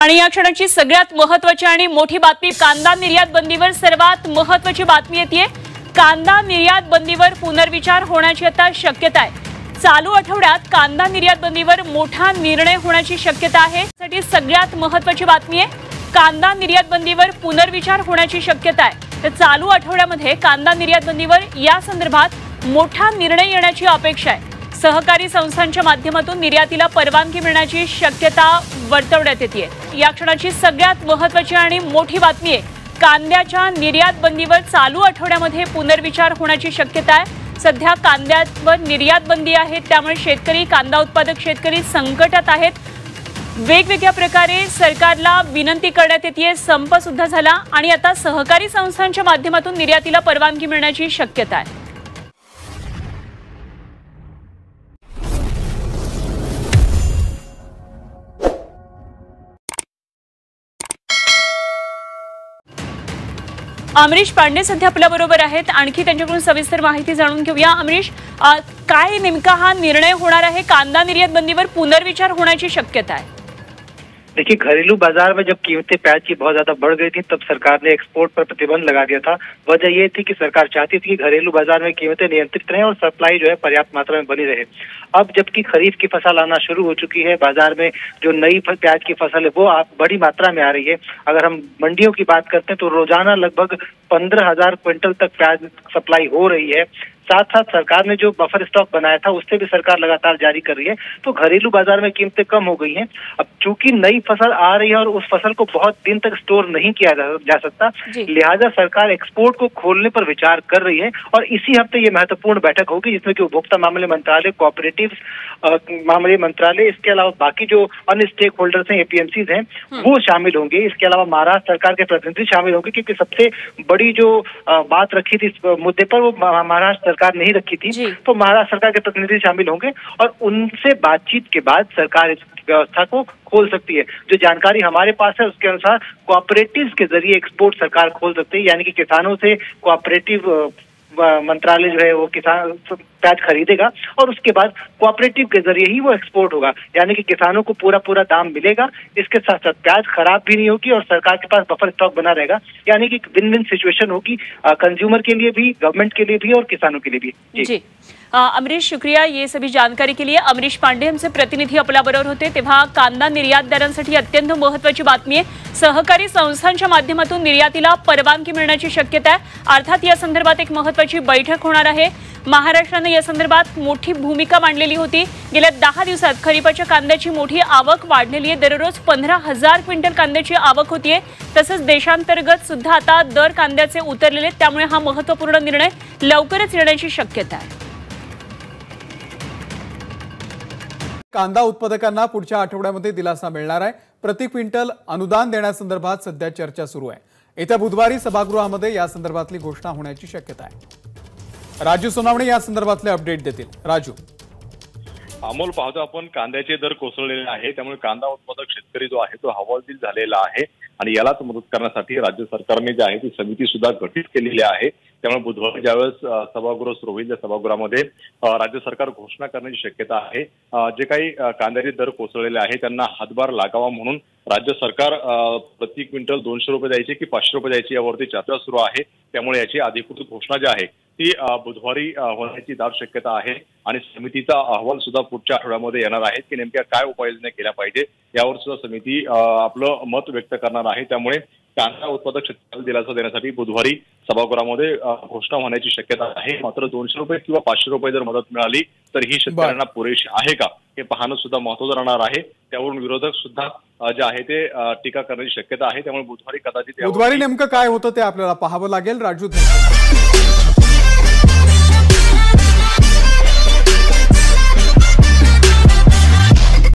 आणि या क्षणाची सगळ्यात महत्त्वाची आणि मोठी बातमी, कांदा निर्यात बंदीवर सर्वात महत्त्वाची बातमी येते। कांदा निर्यात बंदीवर पुनर्विचार होण्याची आता शक्यता आहे। चालू आठवड्यात कांदा निर्यात बंदीवर मोठा निर्णय होण्याची शक्यता आहे। यासाठी सगळ्यात महत्त्वाची बातमी आहे, कांदा निर्यात बंदीवर पुनर्विचार होण्याची शक्यता आहे। तर चालू आठवड्यामध्ये कांदा निर्यात बंदीवर या संदर्भात मोठा निर्णय येण्याची अपेक्षा आहे। सहकारी संस्थांच्या माध्यमातून निर्यातीला परवानगी मिळण्याची शक्यता वर्तवण्यात येते। या क्षणाची सगळ्यात महत्त्वाची आणि मोठी बातमी आहे, कांद्याच्या निर्यात बंदीवर चालू आठवड्यामध्ये पुनर्विचार होण्याची शक्यता आहे। सध्या कांद्यावर निर्यात बंदी आहे, त्यामुळे शेतकरी, कांदा उत्पादक शेतकरी संकटात आहेत। वेगवेगळ्या प्रकारे सरकारला विनंती करण्यात येते, संप सुद्धा झाला आणि आता सहकारी संस्थांच्या माध्यमातून निर्यातीला परवानगी मिळण्याची शक्यता आहे। अमरीश पांडे सध्या आपल्या बरोबर आहेत, आणखी त्यांच्याकडून सविस्तर माहिती जाणून घेऊया। अमरीश, काय नेमका हा निर्णय होणार आहे? कांदा निर्यात बंदीवर पुनर्विचार होण्याची शक्यता है। देखिए, घरेलू बाजार में जब कीमतें प्याज की बहुत ज्यादा बढ़ गई थी, तब सरकार ने एक्सपोर्ट पर प्रतिबंध लगा दिया था। वजह ये थी कि सरकार चाहती थी कि घरेलू बाजार में कीमतें नियंत्रित रहें और सप्लाई जो है पर्याप्त मात्रा में बनी रहे। अब जबकि खरीफ की फसल आना शुरू हो चुकी है, बाजार में जो नई प्याज की फसल है वो बड़ी मात्रा में आ रही है। अगर हम मंडियों की बात करते हैं तो रोजाना लगभग 15,000 क्विंटल तक प्याज सप्लाई हो रही है। साथ साथ सरकार ने जो बफर स्टॉक बनाया था उससे भी सरकार लगातार जारी कर रही है। तो घरेलू बाजार में कीमतें कम हो गई हैं। अब चूंकि नई फसल आ रही है और उस फसल को बहुत दिन तक स्टोर नहीं किया जा सकता, लिहाजा सरकार एक्सपोर्ट को खोलने पर विचार कर रही है। और इसी हफ्ते ये महत्वपूर्ण बैठक होगी, जिसमें कि उपभोक्ता मामले मंत्रालय, कोऑपरेटिव मामले मंत्रालय, इसके अलावा बाकी जो अन्य स्टेक होल्डर्स हैं, एपीएमसीज हैं, वो शामिल होंगे। इसके अलावा महाराष्ट्र सरकार के प्रतिनिधि शामिल होंगे, क्योंकि सबसे बड़ी जो बात रखी थी इस मुद्दे पर वो महाराष्ट्र सरकार नहीं रखी थी। तो महाराष्ट्र सरकार के प्रतिनिधि शामिल होंगे और उनसे बातचीत के बाद सरकार इस व्यवस्था को खोल सकती है। जो जानकारी हमारे पास है उसके अनुसार कोऑपरेटिव्स के जरिए एक्सपोर्ट सरकार खोल सकती है, यानी कि किसानों से कोऑपरेटिव मंत्रालय जो है वो किसान प्याज खरीदेगा और उसके बाद कोऑपरेटिव के जरिए ही वो एक्सपोर्ट होगा, यानी कि किसानों को पूरा दाम मिलेगा। इसके साथ साथ प्याज खराब भी नहीं होगी और सरकार के पास बफर स्टॉक बना रहेगा, यानी कि विन विन सिचुएशन होगी, कंज्यूमर के लिए भी, गवर्नमेंट के लिए भी और किसानों के लिए भी। जी अमरीश, शुक्रिया ये सभी जानकारी के लिए। अमरीश पांडे हमसे प्रतिनिधी आपल्या बरोबर होते। तेव्हा कांदा निर्यातदारांसाठी अत्यंत महत्त्वाची बातमी आहे, सहकारी संस्थांच्या माध्यमातून निर्यातीला परवानगी मिळण्याची शक्यता आहे। अर्थात या संदर्भात एक महत्त्वाची बैठक होणार आहे। महाराष्ट्राने या संदर्भात मोठी भूमिका मांडलेली होती। गेल्या 10 दिवसात खरीपाच्या कांद्याची मोठी आवक वाढलेली आहे। दररोज 15,000 क्विंटल कांद्याची आवक होतीये। तसंच देशांतर्गत सुद्धा आता दर कांद्याचे उतरलेले, त्यामुळे हा महत्त्वपूर्ण निर्णय लवकरच येण्याची शक्यता आहे। कांदा उत्पादकांना पुढच्या आठवड्यामध्ये दिलासा मिळणार आहे। प्रति क्विंटल अनुदान देण्यासंदर्भात सध्या चर्चा सुरू आहे। येत्या बुधवारी सभागृहामध्ये या संदर्भातली घोषणा होण्याची शक्यता आहे। राजू सोनावणे या संदर्भातले अपडेट देतील। राजू, अमोल, पाहतो आपण कांद्याचे दर कोसळलेले आहे, त्यामुळे कांदा उत्पादक शेतकरी जो आहे तो हवालदिल झालेला आहे आणि यालाच मदत करण्यासाठी राज्य सरकारने जे आहे ती समिती सुद्धा गठीत केलेली आहे। त्यामुळे बुधवारी ज्यावेळेस सभागृह सुरू होईल त्या सभागृहामध्ये राज्य सरकार घोषणा करण्याची शक्यता आहे। जे काही कांद्याचे दर कोसळलेले आहे त्यांना हातभार लागावा म्हणून राज्य सरकार प्रति क्विंटल 200 रुपये द्यायचे की 500 रुपये द्यायचे यावरती चर्चा सुरू आहे। त्यामुळे याची अधिकृत घोषणा जी आहे ती बुधवारी होण्याची दाट शक्यता आहे आणि समितीचा अहवाल सुद्धा पुढच्या आठवड्यामध्ये येणार आहे की नेमक्या काय उपाययोजना केल्या पाहिजे यावर सुद्धा समिती आपलं मत व्यक्त करणार आहे। त्यामुळे कांदा उत्पादक शेतकऱ्यांना दिलासा देण्यासाठी बुधवारी सभागृहामध्ये घोषणा होण्याची शक्यता आहे। मात्र 200 रुपये किंवा 500 रुपये जर मदत मिळाली तर ही शेतकऱ्यांना पुरेशी आहे का हे पाहणं सुद्धा महत्त्वाचं राहणार आहे। त्यावरून विरोधक सुद्धा जे आहे ते टीका करण्याची शक्यता आहे। त्यामुळे बुधवारी कदाचित नेमकं काय होतं ते आपल्याला पाहावं लागेल। राजू,